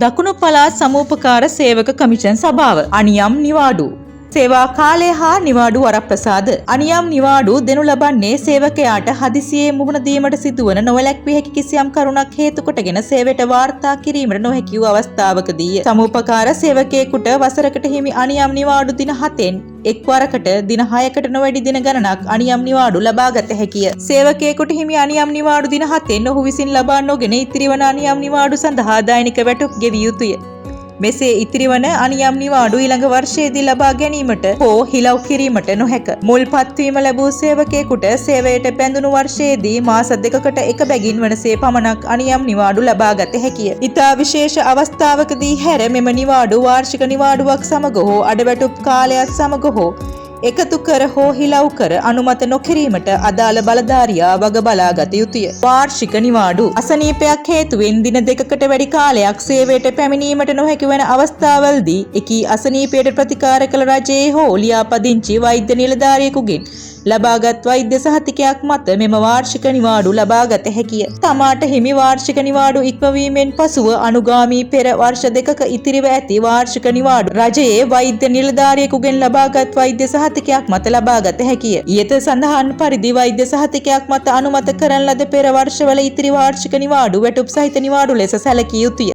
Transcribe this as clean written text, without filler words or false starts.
දකුණු පළාත් සමූපකාර සේවක කමිෂන් සභාව අනියම් නිවාඩු සේවා කාලය හා නිවාඩු වරප්‍රසාද අනියම් නිවාඩු දෙනු ලබන්නේ සේවකයාට හදිසියේ මුහුණ දීමට සිදුවන නොවැළැක්විය හැකි කිසියම් කරුණක් හේතු කොටගෙන සේවයට වාර්තා කිරීමට නොහැකි වූ අවස්ථාවකදී සමූපකාර සේවකයෙකුට වසරකට හිමි අනියම් නිවාඩු දින 7න් එක්වරකට දින 6කට නොවැඩි දින ගණනක් අනියම් නිවාඩු ලබා ගත හැකිය. සේවකයෙකුට හිමි අනියම් නිවාඩු දින 7න් ඔහු විසින් ලබා නොගෙන ඉතිරිවන අනියම් නිවාඩු සඳහා දෛනික වැටුප් ගෙවිය යුතුය. මෙසේ ඉතිරිවන අනියම් නිවාඩු ඊළඟ වර්ෂයේදී ලබා ගැනීමට හෝ හිලව් කිරීමට නොහැක. මුල් පත්වීම ලැබූ සේවකයෙකුට සේවයට බැඳුණු වර්ෂයේදී මාස 2කට එක බැගින් වනසේ පමණක් අනියම් නිවාඩු ලබා ගත හැකිය. ඉතා විශේෂ අවස්ථාවකදී හැර මෙම නිවාඩු වාර්ෂික නිවාඩුවක් සමග හෝ අඩවැටුප් කාලයත් සමග හෝ එකතු කර හෝ හිලව් කර අනුමත නොකිරීමට අදාළ බලධාරියා වග බලා ගත යුතුය. වාර්ෂික නිවාඩු අසනීපයක් හේතුවෙන් දින 2කට වැඩි කාලයක් සේවයට පැමිණීමට නොහැකි වන අවස්ථාවලදී එකී අසනීපයට ප්‍රතිකාර කළ රජයේ හෝ ලියාපදිංචි වෛද්‍ය නිලධාරියෙකුගෙන් ලබාගත් වෛද්‍ය සහතිකයක් මත මෙම වාර්ෂික නිවාඩු ලබා ගත හැකිය. තමාට හිමි වාර්ෂික නිවාඩු ඉක්මවීමෙන් පසුව අනුගාමී පෙර වර්ෂ 2ක ඉතිරිව ඇති වාර්ෂික නිවාඩු රජයේ වෛද්‍ය නිලධාරියෙකුගෙන් ලබාගත් වෛද්‍ය සහතිකයක් මත ලබා ගත හැකිය. ඊට සඳහන් පරිදි වෛද්‍ය සහතිකයක් මත අනුමත කරන ලද පෙර වර්ෂවල ඉතිරි වාර්ෂික නිවාඩු වැටුප් සහිත නිවාඩු ලෙස සැලකිය යුතුය.